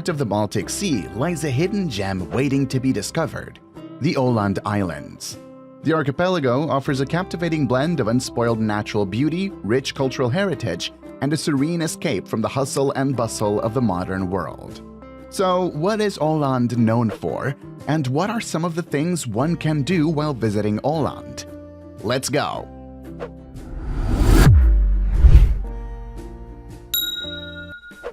heart of the Baltic Sea lies a hidden gem waiting to be discovered: the Åland Islands. The archipelago offers a captivating blend of unspoiled natural beauty, rich cultural heritage, and a serene escape from the hustle and bustle of the modern world. So, what is Åland known for, and what are some of the things one can do while visiting Åland? Let's go!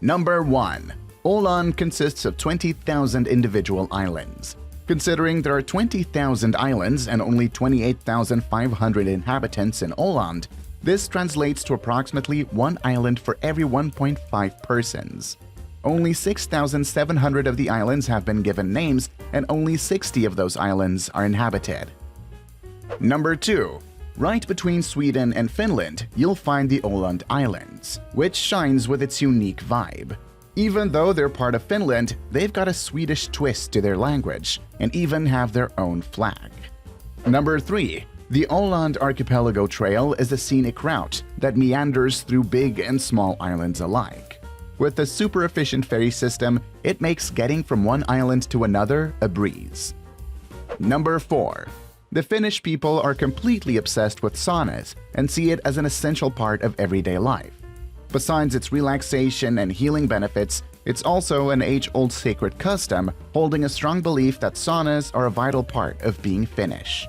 Number 1. Åland consists of 20,000 individual islands. Considering there are 20,000 islands and only 28,500 inhabitants in Åland, this translates to approximately one island for every 1.5 persons. Only 6,700 of the islands have been given names, and only 60 of those islands are inhabited. Number 2. Right between Sweden and Finland, you'll find the Åland Islands, which shines with its unique vibe. Even though they're part of Finland, they've got a Swedish twist to their language, and even have their own flag. Number 3. The Åland Archipelago Trail is a scenic route that meanders through big and small islands alike. With a super efficient ferry system, it makes getting from one island to another a breeze. Number 4. The Finnish people are completely obsessed with saunas and see it as an essential part of everyday life. Besides its relaxation and healing benefits, it's also an age-old sacred custom, holding a strong belief that saunas are a vital part of being Finnish.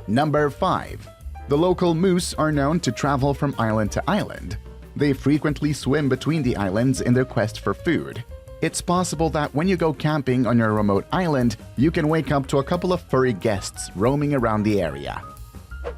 Number 5. The local moose are known to travel from island to island. They frequently swim between the islands in their quest for food. It's possible that when you go camping on your remote island, you can wake up to a couple of furry guests roaming around the area.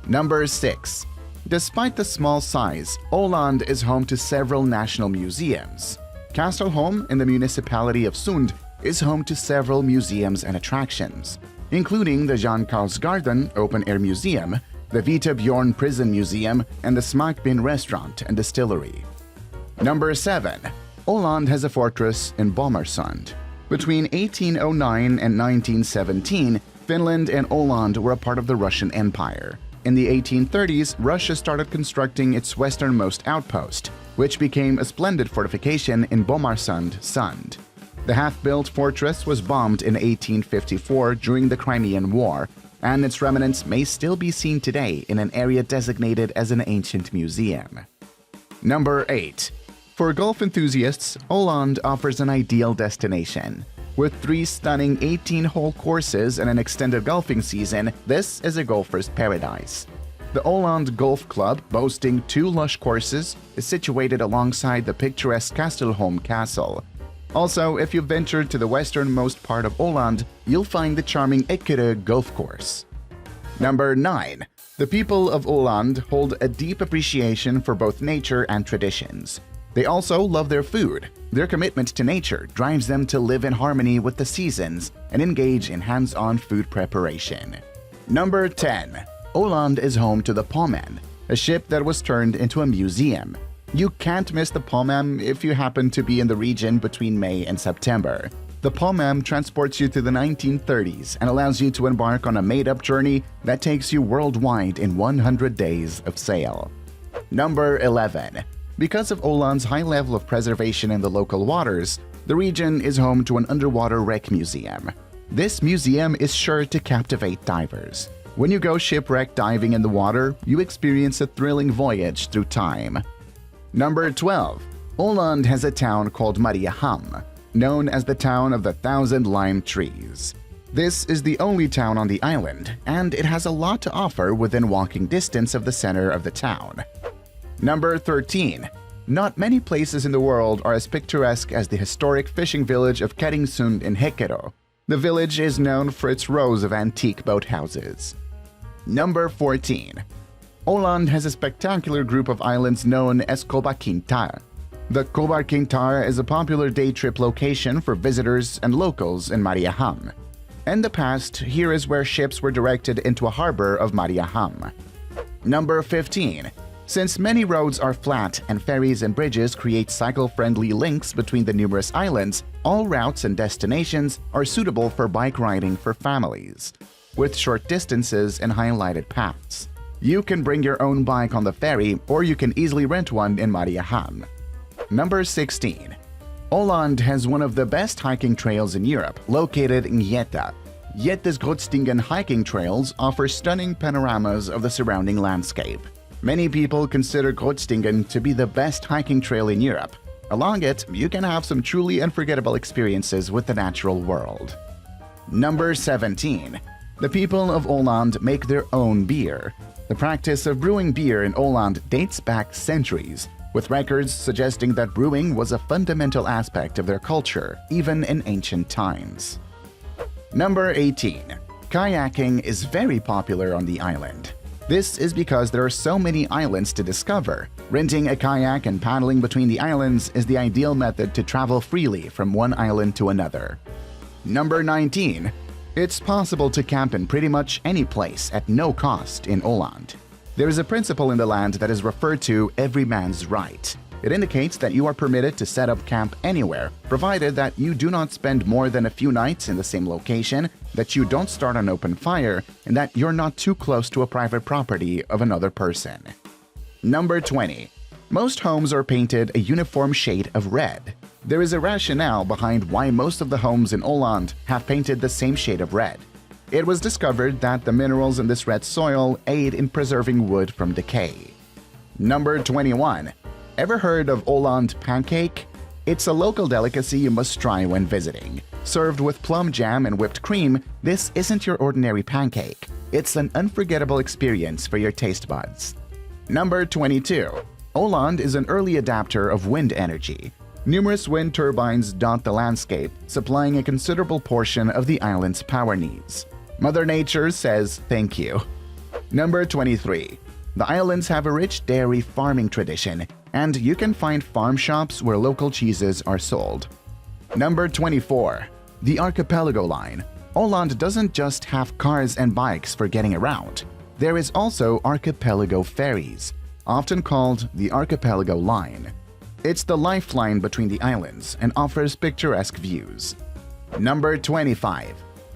Number 6. Despite the small size, Åland is home to several national museums. Kastelholm in the municipality of Sund is home to several museums and attractions, including the Jan Karlsgarden Open-Air Museum, the Vita Bjorn Prison Museum, and the Smakbin Restaurant and Distillery. Number 7. Åland has a fortress in Bomarsund. Between 1809 and 1917, Finland and Åland were a part of the Russian Empire. In the 1830s, Russia started constructing its westernmost outpost, which became a splendid fortification in Bomarsund, Sund. The half-built fortress was bombed in 1854 during the Crimean War, and its remnants may still be seen today in an area designated as an ancient museum. Number 8. For golf enthusiasts, Åland offers an ideal destination. With 3 stunning 18-hole courses and an extended golfing season, this is a golfer's paradise. The Åland Golf Club, boasting 2 lush courses, is situated alongside the picturesque Kastelholm Castle. Also, if you venture to the westernmost part of Åland, you'll find the charming Eckero golf course. Number 9. The people of Åland hold a deep appreciation for both nature and traditions. They also love their food. Their commitment to nature drives them to live in harmony with the seasons and engage in hands-on food preparation. Number 10. Åland is home to the Pommern, a ship that was turned into a museum. You can't miss the Pommern if you happen to be in the region between May and September. The Pommern transports you to the 1930s and allows you to embark on a made-up journey that takes you worldwide in 100 days of sail. Number 11. Because of Åland's high level of preservation in the local waters, the region is home to an underwater wreck museum. This museum is sure to captivate divers. When you go shipwreck diving in the water, you experience a thrilling voyage through time. Number 12. Åland has a town called Mariehamn, known as the town of the 1,000 lime trees. This is the only town on the island, and it has a lot to offer within walking distance of the center of the town. Number 13. Not many places in the world are as picturesque as the historic fishing village of Karingsund in Eckero. The village is known for its rows of antique boathouses. Number 14. Åland has a spectacular group of islands known as Kobba Klintar. The Kobba Klintar is a popular day trip location for visitors and locals in Mariehamn. In the past, here is where ships were directed into a harbor of Mariehamn. Number 15. Since many roads are flat and ferries and bridges create cycle-friendly links between the numerous islands, all routes and destinations are suitable for bike riding for families. With short distances and highlighted paths. You can bring your own bike on the ferry, or you can easily rent one in Mariehamn. Number 16. Åland has one of the best hiking trails in Europe, located in Geta. Geta's Grottstigen hiking trails offer stunning panoramas of the surrounding landscape. Many people consider Grottstigen to be the best hiking trail in Europe. Along it, you can have some truly unforgettable experiences with the natural world. Number 17. The people of Åland make their own beer. The practice of brewing beer in Åland dates back centuries, with records suggesting that brewing was a fundamental aspect of their culture, even in ancient times. Number 18. Kayaking is very popular on the island. This is because there are so many islands to discover. Renting a kayak and paddling between the islands is the ideal method to travel freely from one island to another. Number 19. It's possible to camp in pretty much any place at no cost in Åland. There is a principle in the land that is referred to everyman's right. It indicates that you are permitted to set up camp anywhere, provided that you do not spend more than a few nights in the same location, that you don't start an open fire, and that you're not too close to a private property of another person. Number 20. Most homes are painted a uniform shade of red. There is a rationale behind why most of the homes in Åland have painted the same shade of red. It was discovered that the minerals in this red soil aid in preserving wood from decay. Number 21. Ever heard of Åland Pancake? It's a local delicacy you must try when visiting. Served with plum jam and whipped cream, this isn't your ordinary pancake. It's an unforgettable experience for your taste buds. Number 22. Åland is an early adapter of wind energy. Numerous wind turbines dot the landscape, supplying a considerable portion of the island's power needs. Mother Nature says thank you. Number 23. The islands have a rich dairy farming tradition, and you can find farm shops where local cheeses are sold. Number 24. The Archipelago Line. Åland doesn't just have cars and bikes for getting around. There is also archipelago ferries, often called the Archipelago Line. It's the lifeline between the islands and offers picturesque views. Number 25.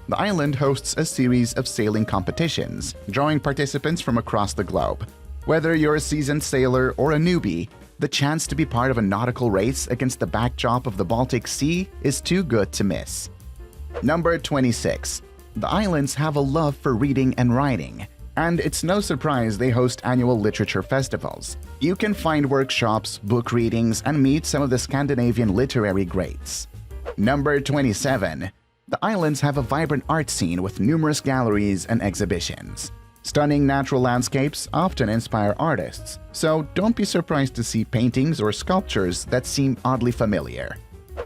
The island hosts a series of sailing competitions, drawing participants from across the globe. Whether you're a seasoned sailor or a newbie, the chance to be part of a nautical race against the backdrop of the Baltic Sea is too good to miss. Number 26. The islands have a love for reading and writing, and it's no surprise they host annual literature festivals. You can find workshops, book readings, and meet some of the Scandinavian literary greats. Number 27. The islands have a vibrant art scene with numerous galleries and exhibitions. Stunning natural landscapes often inspire artists, so don't be surprised to see paintings or sculptures that seem oddly familiar.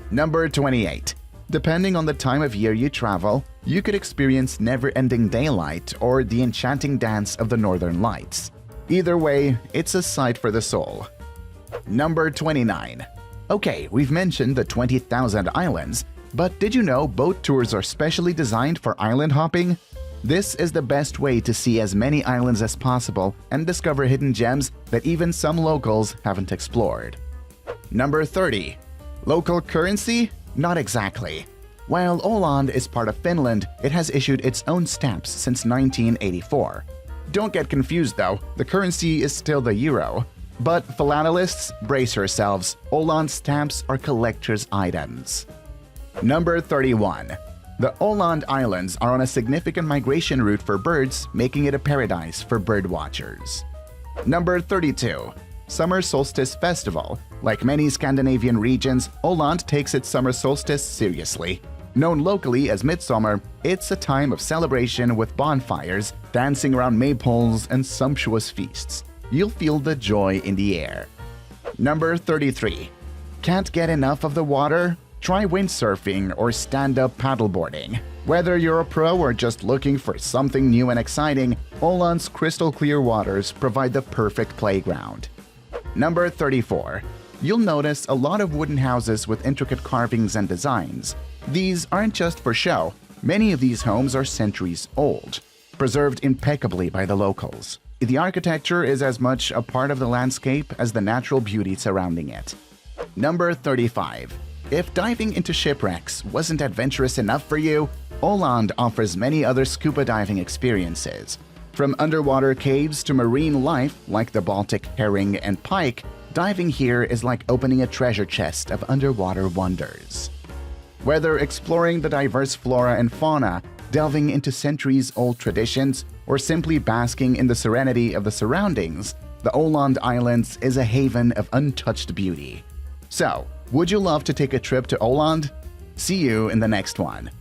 Number 28. Depending on the time of year you travel, you could experience never-ending daylight or the enchanting dance of the northern lights. Either way, it's a sight for the soul. Number 29. Okay, we've mentioned the 20,000 islands, but did you know boat tours are specially designed for island hopping? This is the best way to see as many islands as possible and discover hidden gems that even some locals haven't explored. Number 30. Local currency? Not exactly. While Åland is part of Finland, it has issued its own stamps since 1984. Don't get confused though, the currency is still the euro. But philatelists, brace yourselves, Åland stamps are collector's items. Number 31. The Åland Islands are on a significant migration route for birds, making it a paradise for birdwatchers. Number 32. Summer Solstice Festival. Like many Scandinavian regions, Åland takes its summer solstice seriously. Known locally as Midsummer, it's a time of celebration with bonfires, dancing around maypoles, and sumptuous feasts. You'll feel the joy in the air. Number 33. Can't get enough of the water? Try windsurfing or stand-up paddleboarding. Whether you're a pro or just looking for something new and exciting, Åland's crystal-clear waters provide the perfect playground. Number 34. You'll notice a lot of wooden houses with intricate carvings and designs. These aren't just for show. Many of these homes are centuries old, preserved impeccably by the locals. The architecture is as much a part of the landscape as the natural beauty surrounding it. Number 35. If diving into shipwrecks wasn't adventurous enough for you, Åland offers many other scuba diving experiences. From underwater caves to marine life like the Baltic herring and pike, Diving here is like opening a treasure chest of underwater wonders. Whether exploring the diverse flora and fauna, delving into centuries-old traditions, or simply basking in the serenity of the surroundings, the Åland Islands is a haven of untouched beauty. So, would you love to take a trip to Åland? See you in the next one.